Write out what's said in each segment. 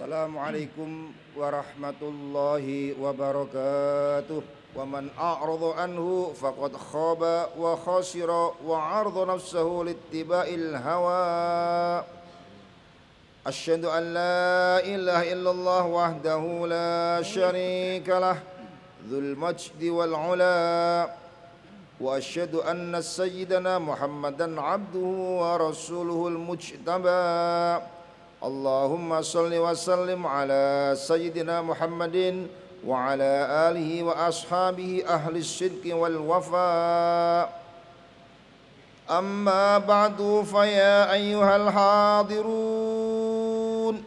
Assalamualaikum warahmatullahi wabarakatuh. Wa man a'rada anhu faqad khaba wa khasira wa 'arada nafsahu littiba'il hawa. Asyhadu an la ilaha illallah wahdahu la syarika lah dzul majdi wal 'ula. Wa asyhadu anna sayyidana Muhammadan 'abduhu wa rasuluhul mujtaba. Allahumma salli wa sallim ala sayyidina Muhammadin wa ala alihi wa ashabihi ahli sidqi wal wafa. Amma ba'du fa ya ayyuhal hadirun,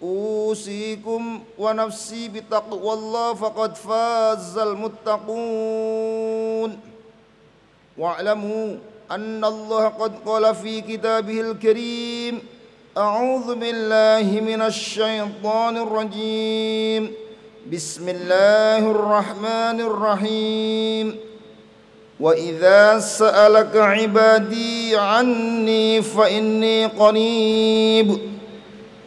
usikum wa nafsi bitaqwallah faqad fazal muttaqun. Wa'lamu anna Allah qad qala fi kitabihil karim, أعوذ بالله من الشيطان الرجيم بسم الله الرحمن الرحيم وإذا سألك عبادي عني فإني قريب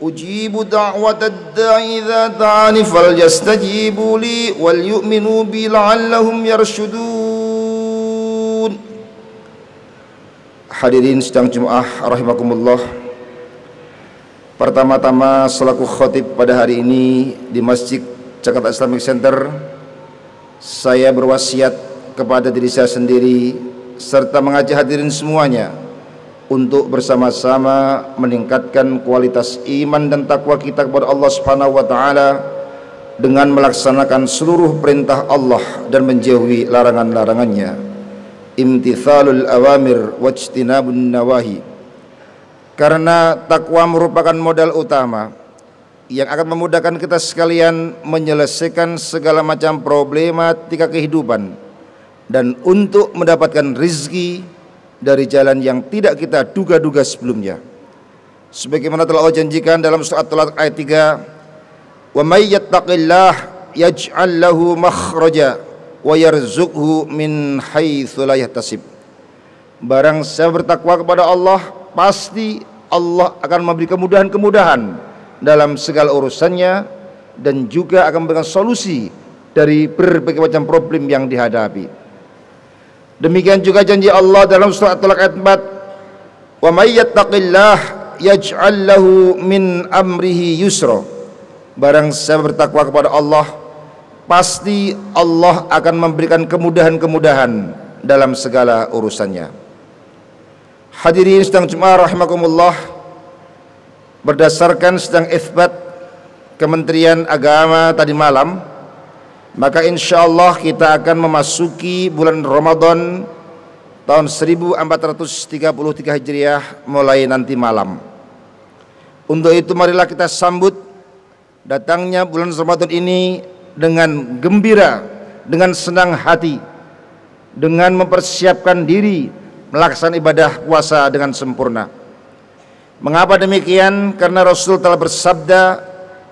أجيب دعوة الداعي إذا دعاني فليستجيبوا لي وليؤمنوا بي لعلهم يرشدون. Hadirin sidang Jumat rahimakumullah. Pertama-tama selaku khotib pada hari ini di Masjid Jakarta Islamic Center, saya berwasiat kepada diri saya sendiri serta mengajak hadirin semuanya untuk bersama-sama meningkatkan kualitas iman dan takwa kita kepada Allah Subhanahu wa taala dengan melaksanakan seluruh perintah Allah dan menjauhi larangan-larangannya. Imtithalul awamir wajtinabun nawahi. Karena takwa merupakan modal utama yang akan memudahkan kita sekalian menyelesaikan segala macam problematika kehidupan dan untuk mendapatkan rizki dari jalan yang tidak kita duga-duga sebelumnya. Sebagaimana telah Allah janjikan dalam surat Talaq ayat 3, "Wa may yattaqillah yaj'al lahu makhraja wa yarzuqhu min haitsu la yahtasib." Barang siapa bertakwa kepada Allah, pasti Allah akan memberi kemudahan-kemudahan dalam segala urusannya dan juga akan memberikan solusi dari berbagai macam problem yang dihadapi. Demikian juga janji Allah dalam surat Talaq ayat 4, "Wa may yattaqillah yaj'al lahu min amrihi yusra." Barang siapa bertakwa kepada Allah, pasti Allah akan memberikan kemudahan-kemudahan dalam segala urusannya. Hadirin sedang Jumat rahimakumullah, berdasarkan sedang itsbat Kementerian Agama tadi malam, maka insyaallah kita akan memasuki bulan Ramadan tahun 1433 Hijriah mulai nanti malam. Untuk itu marilah kita sambut datangnya bulan Ramadan ini dengan gembira, dengan senang hati, dengan mempersiapkan diri melaksanakan ibadah puasa dengan sempurna. Mengapa demikian? Karena Rasul telah bersabda,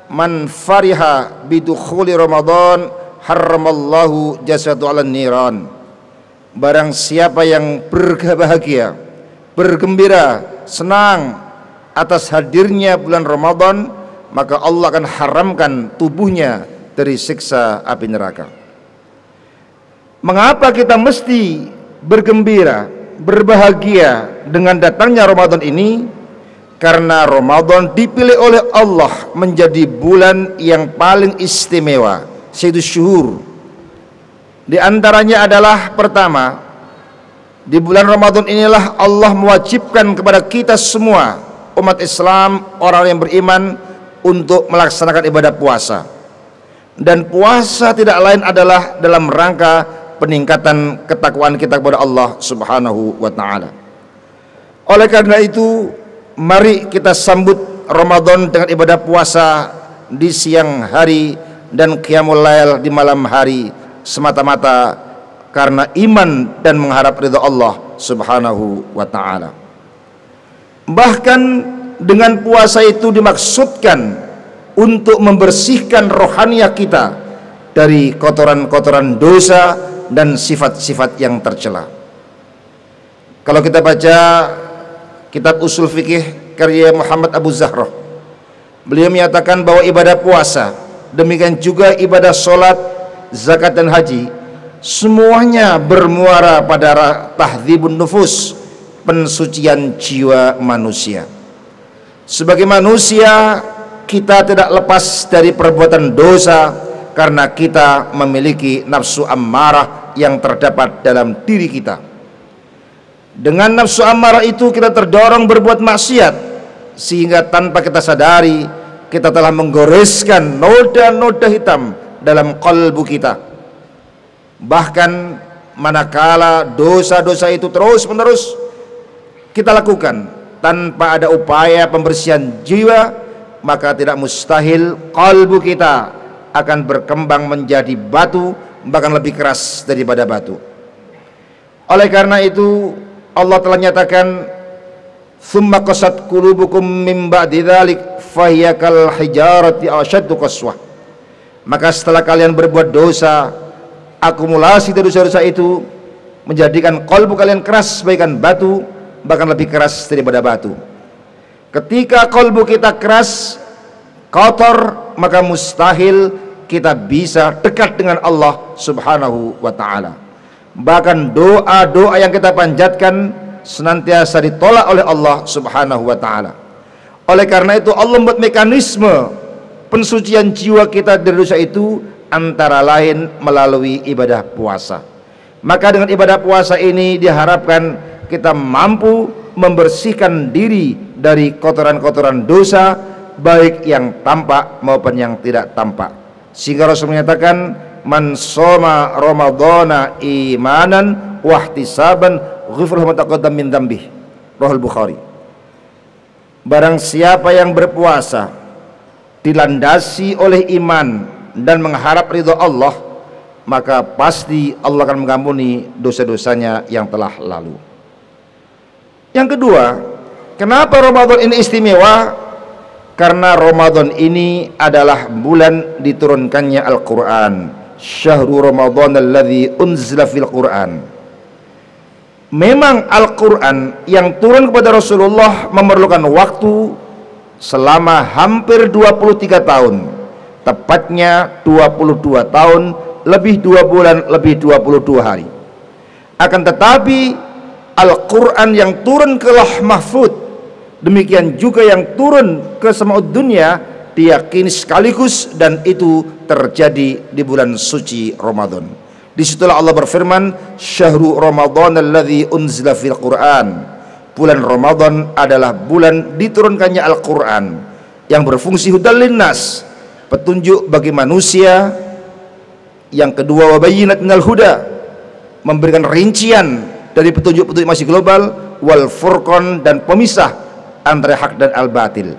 "Man fariha bidukhuli Ramadan harramallahu jasadu 'alan niran." Barang siapa yang berbahagia, bergembira, senang atas hadirnya bulan Ramadan, maka Allah akan haramkan tubuhnya dari siksa api neraka. Mengapa kita mesti bergembira, berbahagia dengan datangnya Ramadan ini? Karena Ramadan dipilih oleh Allah menjadi bulan yang paling istimewa, sayyidus syuhur. Di antaranya adalah pertama, di bulan Ramadan inilah Allah mewajibkan kepada kita semua umat Islam, orang yang beriman, untuk melaksanakan ibadah puasa. Dan puasa tidak lain adalah dalam rangka peningkatan ketakwaan kita kepada Allah Subhanahu wa taala. Oleh karena itu, mari kita sambut Ramadan dengan ibadah puasa di siang hari dan qiyamul lail di malam hari, semata-mata karena iman dan mengharap ridha Allah Subhanahu wa taala. Bahkan dengan puasa itu dimaksudkan untuk membersihkan rohaniah kita dari kotoran-kotoran dosa dan sifat-sifat yang tercela. Kalau kita baca kitab usul fikih karya Muhammad Abu Zahrah, Beliau menyatakan bahwa ibadah puasa, demikian juga ibadah sholat, zakat dan haji, semuanya bermuara pada tahdzibun nufus, pensucian jiwa manusia. Sebagai manusia, kita tidak lepas dari perbuatan dosa karena kita memiliki nafsu ammarah yang terdapat dalam diri kita. Dengan nafsu ammarah itu kita terdorong berbuat maksiat, sehingga tanpa kita sadari kita telah menggoreskan noda-noda hitam dalam kalbu kita. Bahkan manakala dosa-dosa itu terus-menerus kita lakukan tanpa ada upaya pembersihan jiwa, maka tidak mustahil kalbu kita akan berkembang menjadi batu, bahkan lebih keras daripada batu. Oleh karena itu Allah telah nyatakan, "Tsumma qasat qulubukum min ba'di dzalik fahiya kal hijarati asyaddu qaswah." Maka setelah kalian berbuat dosa, akumulasi dari dosa-dosa itu menjadikan kalbu kalian keras bagaikan batu, bahkan lebih keras daripada batu. Ketika kalbu kita keras, kotor, maka mustahil kita bisa dekat dengan Allah Subhanahu wa ta'ala. Bahkan doa-doa yang kita panjatkan senantiasa ditolak oleh Allah Subhanahu wa ta'ala. Oleh karena itu Allah membuat mekanisme pensucian jiwa kita dari dosa itu, antara lain melalui ibadah puasa. Maka dengan ibadah puasa ini diharapkan kita mampu membersihkan diri dari kotoran-kotoran dosa, baik yang tampak maupun yang tidak tampak. Sehingga Rasul menyatakan, "Man shoma ramadhana imanan wahtisaban ghufira lahu ma taqaddama min dzambih." Rahul Bukhari. Barang siapa yang berpuasa dilandasi oleh iman dan mengharap ridha Allah, maka pasti Allah akan mengampuni dosa-dosanya yang telah lalu. Yang kedua, kenapa Ramadan ini istimewa? Karena Ramadan ini adalah bulan diturunkannya Al-Quran. Syahrul Ramadan alladzi unzila fil Quran. Memang Al-Quran yang turun kepada Rasulullah memerlukan waktu selama hampir 23 tahun, tepatnya 22 tahun lebih 2 bulan lebih 22 hari. Akan tetapi Al-Quran yang turun ke Lauh Mahfud, demikian juga yang turun ke Sama'ud Dunya, diyakini sekaligus, dan itu terjadi di bulan suci Ramadan. Disitulah Allah berfirman, "Syahrul Ramadan alladzi unzila fil Quran." Bulan Ramadan adalah bulan diturunkannya Al-Quran yang berfungsi hudal linnas, petunjuk bagi manusia. Yang kedua, wabayyinat minal huda, memberikan rincian dari petunjuk-petunjuk masih global, wal furqan, dan pemisah antara hak dan al-batil.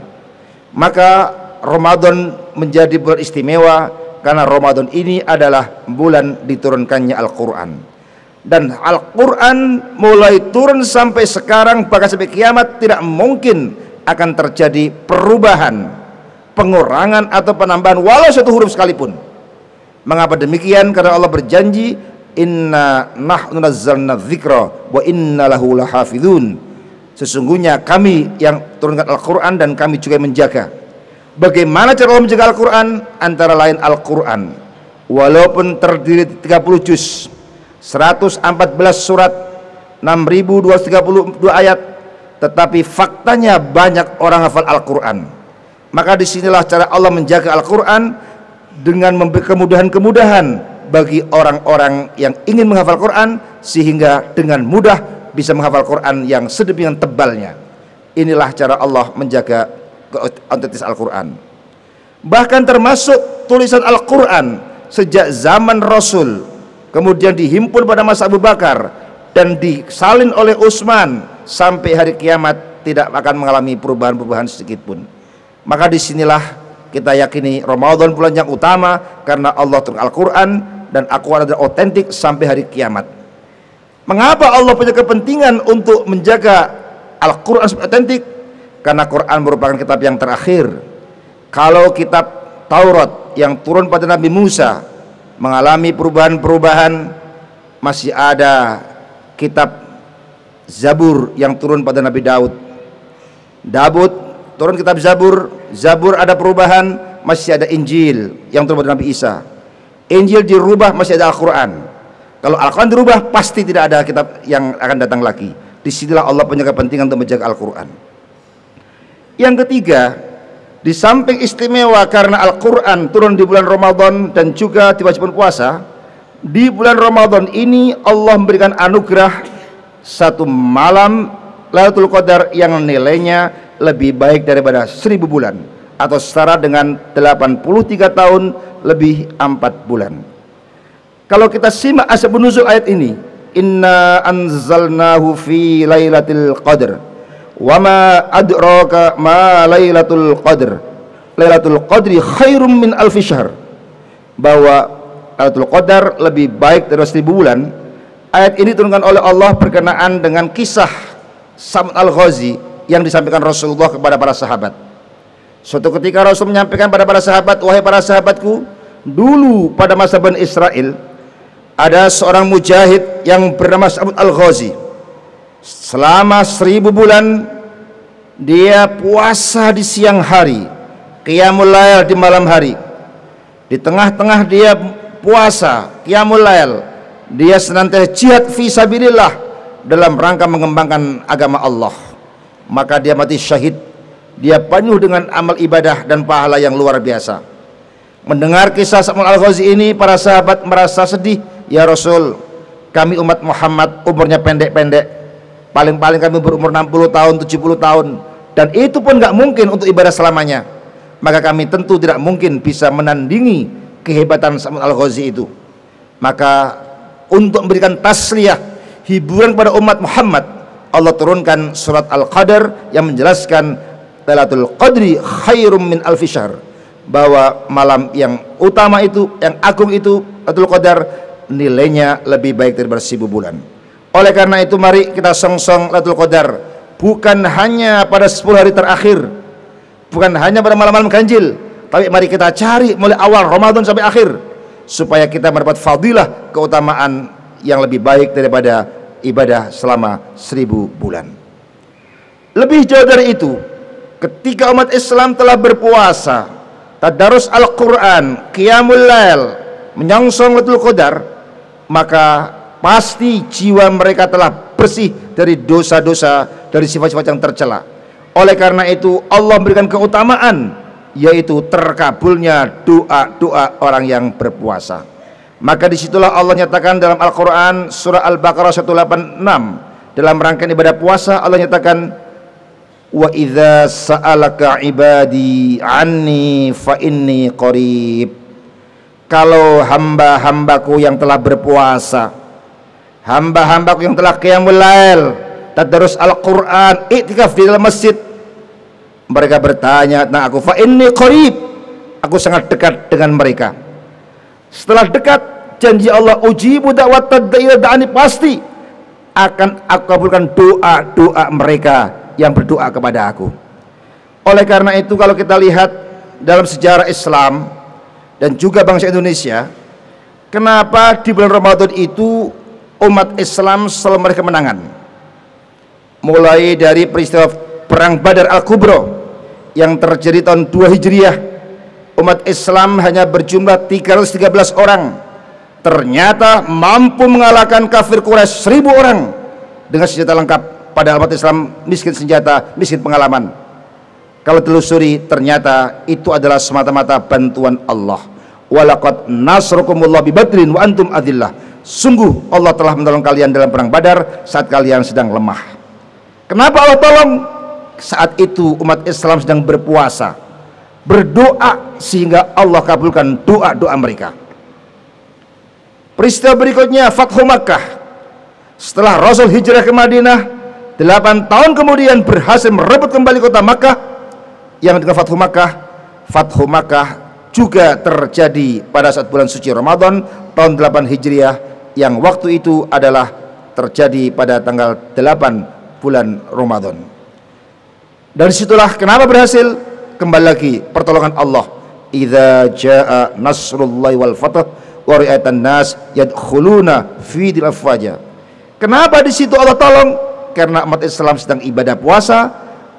Maka Ramadan menjadi bulan istimewa karena Ramadan ini adalah bulan diturunkannya Al-Quran. Dan Al-Quran mulai turun sampai sekarang, bahkan sampai kiamat, tidak mungkin akan terjadi perubahan, pengurangan atau penambahan walau satu huruf sekalipun. Mengapa demikian? Karena Allah berjanji, "Inna nahnu nazzalna dzikra wa inna lahu lahafizun." Sesungguhnya kami yang turunkan Al-Quran dan kami juga menjaga. Bagaimana cara Allah menjaga Al-Quran? Antara lain Al-Quran walaupun terdiri 30 juz, 114 surat, 6.232 ayat, tetapi faktanya banyak orang hafal Al-Quran. Maka disinilah cara Allah menjaga Al-Quran, dengan memberi kemudahan-kemudahan bagi orang-orang yang ingin menghafal Quran, sehingga dengan mudah bisa menghafal Quran yang sedemikian tebalnya. Inilah cara Allah menjaga keautentitas Al-Quran. Bahkan termasuk tulisan Al-Quran sejak zaman Rasul, kemudian dihimpun pada masa Abu Bakar dan disalin oleh Utsman, sampai hari kiamat tidak akan mengalami perubahan-perubahan sedikit pun. Maka disinilah kita yakini Ramadan bulan yang utama karena Allah turun Al-Quran, dan Al-Quran adalah otentik sampai hari kiamat. Mengapa Allah punya kepentingan untuk menjaga Al-Quran sebagai otentik? Karena Quran merupakan kitab yang terakhir. Kalau kitab Taurat yang turun pada Nabi Musa mengalami perubahan-perubahan, masih ada kitab Zabur yang turun pada Nabi Daud. turun kitab Zabur, Zabur ada perubahan, masih ada Injil yang turun dari Nabi Isa. Injil dirubah, masih ada Al-Quran. Kalau Al-Quran dirubah, pasti tidak ada kitab yang akan datang lagi. Disinilah Allah punya kepentingan untuk menjaga Al-Quran. Yang ketiga, di samping istimewa karena Al-Quran turun di bulan Ramadan dan juga diwajibkan puasa, di bulan Ramadan ini Allah memberikan anugerah satu malam Lailatul Qadar yang nilainya lebih baik daripada 1000 bulan, atau setara dengan 83 tahun lebih 4 bulan. Kalau kita simak asbab nuzul ayat ini, inna anzalnahu fi lailatul qadr wa ma adraka ma lailatul qadr lailatul qadri khairum min alfi syahr, bahwa Lailatul Qadar lebih baik dari 1000 bulan. Ayat ini diturunkan oleh Allah berkenaan dengan kisah Sam'un Al-Ghazi yang disampaikan Rasulullah kepada para sahabat. Suatu ketika Rasul menyampaikan pada para sahabat, wahai para sahabatku, dulu pada masa Bani Israel ada seorang mujahid yang bernama Sam'un Al-Ghazi. Selama 1000 bulan dia puasa di siang hari, qiyamul lail di malam hari. Di tengah-tengah dia puasa, qiyamul lail, dia senantiasa jihad fi sabilillah dalam rangka mengembangkan agama Allah. Maka dia mati syahid. Dia penuh dengan amal ibadah dan pahala yang luar biasa. Mendengar kisah Sam'un Al-Ghazi ini, para sahabat merasa sedih. Ya Rasul, kami umat Muhammad umurnya pendek-pendek, paling-paling kami berumur 60 tahun, 70 tahun, dan itu pun gak mungkin untuk ibadah selamanya. Maka kami tentu tidak mungkin bisa menandingi kehebatan Sam'un Al-Ghazi itu. Maka untuk memberikan tasliyah, hiburan pada umat Muhammad, Allah turunkan surat Al-Qadar yang menjelaskan Lailatul Qadri khairum min alfi syahr, bahwa malam yang utama itu, yang agung itu, Lailatul Qadar, nilainya lebih baik daripada 1000 bulan. Oleh karena itu mari kita song-song Lailatul Qadar, bukan hanya pada 10 hari terakhir, bukan hanya pada malam-malam ganjil, tapi mari kita cari mulai awal Ramadan sampai akhir, supaya kita mendapat fadilah, keutamaan yang lebih baik daripada ibadah selama 1000 bulan. Lebih jauh dari itu, ketika umat Islam telah berpuasa, tadarus Al-Quran, qiyamul lail, menyongsong Lailatul Qadar, maka pasti jiwa mereka telah bersih dari dosa-dosa, dari sifat-sifat yang tercela. Oleh karena itu Allah memberikan keutamaan, yaitu terkabulnya doa-doa orang yang berpuasa. Maka disitulah Allah nyatakan dalam Al-Quran surah Al-Baqarah 186, dalam rangkaian ibadah puasa Allah nyatakan, wa idza sa'alaka ibadi anni fa inni qarib. Kalau hamba-hambaku yang telah berpuasa, hamba-hambaku yang telah qiyamul lail, tadarus Al-Quran, iktikaf di dalam masjid, mereka bertanya tentang aku, fa inni qarib, aku sangat dekat dengan mereka. Setelah dekat, janji Allah, ujibu da'wat tadda'i da'ani, pasti akan aku kabulkan doa-doa mereka yang berdoa kepada aku. Oleh karena itu kalau kita lihat dalam sejarah Islam dan juga bangsa Indonesia, kenapa di bulan Ramadan itu umat Islam selalu meraih kemenangan? Mulai dari peristiwa Perang Badar Al-Kubra yang terjadi tahun 2 Hijriah, umat Islam hanya berjumlah 313 orang, ternyata mampu mengalahkan kafir Quraisy 1000 orang dengan senjata lengkap. Padahal umat Islam miskin senjata, miskin pengalaman. Kalau telusuri, ternyata itu adalah semata-mata bantuan Allah. Walaqad nasrakumullah bi badrin wa antum adillah. Sungguh Allah telah menolong kalian dalam perang Badar saat kalian sedang lemah. Kenapa Allah tolong? Saat itu umat Islam sedang berpuasa, berdoa, sehingga Allah kabulkan doa-doa mereka. Peristiwa berikutnya Fathu Makkah. Setelah Rasul hijrah ke Madinah, 8 tahun kemudian berhasil merebut kembali kota Makkah, yang dengan Fathu Makkah. Fathu Makkah juga terjadi pada saat bulan suci Ramadan tahun 8 Hijriah, yang waktu itu adalah terjadi pada tanggal 8 bulan Ramadan. Dari situlah kenapa berhasil, kembali lagi pertolongan Allah. Idza jaa nasrullahi wal fath wa ra'aitan nas yadkhuluna fi dinil afwaja. Kenapa di situ Allah tolong? Karena umat Islam sedang ibadah puasa,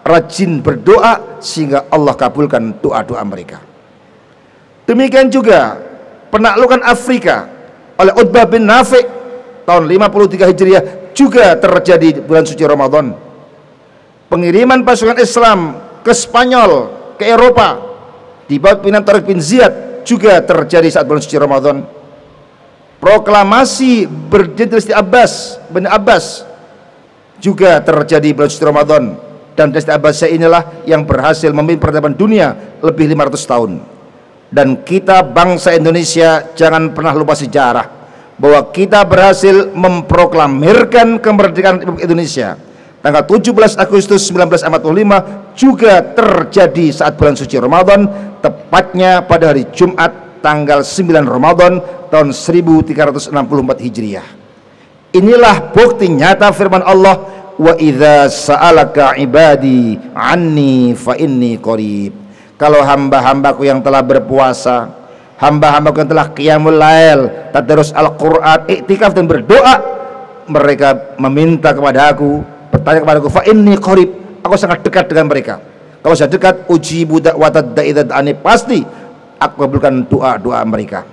rajin berdoa sehingga Allah kabulkan doa-doa mereka. Demikian juga penaklukan Afrika oleh Utbah bin Nafi' tahun 53 Hijriah juga terjadi di bulan suci Ramadan. Pengiriman pasukan Islam ke Spanyol, ke Eropa di bawah pimpinan Tariq bin Ziyad juga terjadi saat bulan suci Ramadan. Proklamasi berdinasti Abbas bin Abbas juga terjadi bulan suci Ramadan, dan dinasti Abbasiyah inilah yang berhasil memimpin peradaban dunia lebih 500 tahun. Dan kita bangsa Indonesia jangan pernah lupa sejarah bahwa kita berhasil memproklamirkan kemerdekaan Republik Indonesia. Tanggal 17 Agustus 1945 juga terjadi saat bulan suci Ramadan, tepatnya pada hari Jumat tanggal 9 Ramadan tahun 1364 Hijriah. Inilah bukti nyata firman Allah, wa idza sa'alaka ibadi anni fa inni qarib. Kalau hamba-hambaku yang telah berpuasa, hamba-hambaku yang telah qiyamul lail, tadarus Al-Qur'an, iktikaf dan berdoa, mereka meminta kepada aku, bertanya kepada aku, fa inni qarib, aku sangat dekat dengan mereka. Kalau saya dekat, ujibu da'watad da'i idza da'ani, pasti aku kabulkan doa-doa mereka.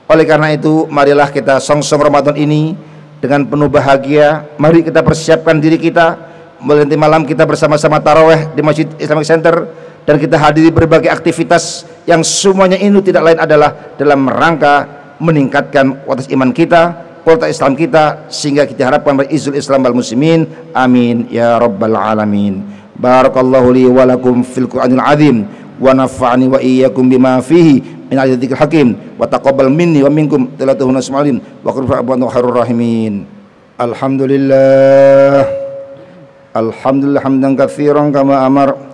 Oleh karena itu, marilah kita songsong Ramadan ini dengan penuh bahagia. Mari kita persiapkan diri kita. Mulai nanti malam kita bersama-sama taraweh di Masjid Islamic Center, dan kita hadiri berbagai aktivitas yang semuanya ini tidak lain adalah dalam rangka meningkatkan kualitas iman kita, kualitas Islam kita, sehingga kita harapkan berizul Islam wal muslimin. Amin ya rabbal alamin. Barakallahu li wa lakum fil Qur'anil azim, wa nafa'ani wa iyyakum bima fihi min ayatil hakim, wa taqabbal minni wa minkum tilatuhu nasma'alin wa qul fa'abana khairur rahimin. Alhamdulillah, alhamdulillah hamdan katsiran kama amar.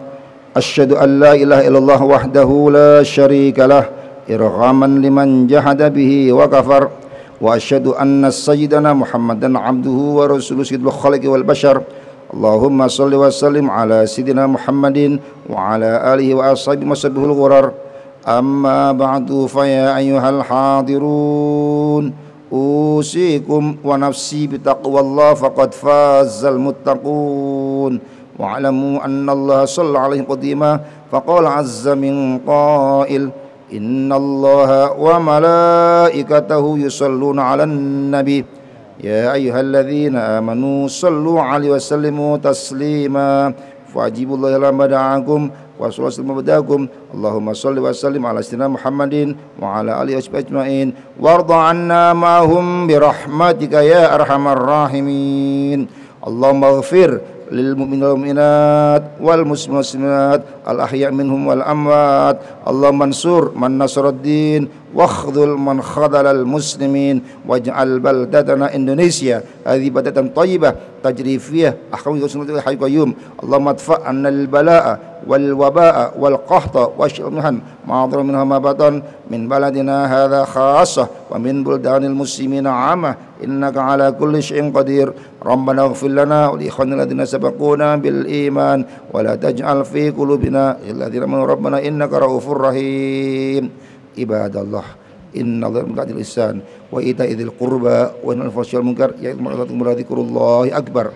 Asyhadu an la ilaha illallah wahdahu la syarika lah, irghaman liman jahada bihi wa kafar. Wa asyhadu anna sayyidana Muhammadan abduhu wa rasuluhu sayyidul khalqi wal bashar. Allahumma salli wa sallim ala sayyidina Muhammadin wa ala alihi wa ashabihi masabihul ghurar. Amma ba'du, fa ya ayyuhal hadirun, usikum wa nafsi bitaqwallah faqad fazal muttaqun. Wa'alamu anna Allah sallallahu alaihi qadima faqala azza min qail, inna Allah wa malaikatahu yusalluna 'alan nabi ya ayyuhalladzina amanu sallu 'alaihi wa sallimu taslima. Fajibullahi lamma da'akum wa sallallahu badakum. Allahumma salli wa sallim ala sayyidina Muhammadin wa ala alihi wa ajma'in warda 'anna ma'hum bi rahmatika ya arhamar rahimin. Allahumma ighfir lil mu'minin wal mu'minat wal muslimin wal muslimat al ahya' minhum wal amwat. Allahumma ansur man nasaraddin wakhdhul man khadhalal muslimin waj'al baldatana Indonesia hadhihi baldatan thayyibah tajri fiha ahkamu sunnatul hayy qayyum. Allahumma adfa' 'anna al balaa'a wal wabaa'a wal qahta wasyamhan ma'adhara minha ma batan min baladina hadha khassah wa min buldanil muslimina 'amah innaka 'ala kulli syai'in qadir. Rabbana ighfir lana wa li ikhwanina alladziina sabaquna bil iman wa la taj'al fi qulubina alladziina amanu rabbana innaka ra'ufur rahim. Ibadallah, innallaha ya'muru bil ihsan wa ita'i dzil qurba wa yanha 'anil fahsya'i wal munkar ya'idhukum la'allakum tadhakkarun. Akbar.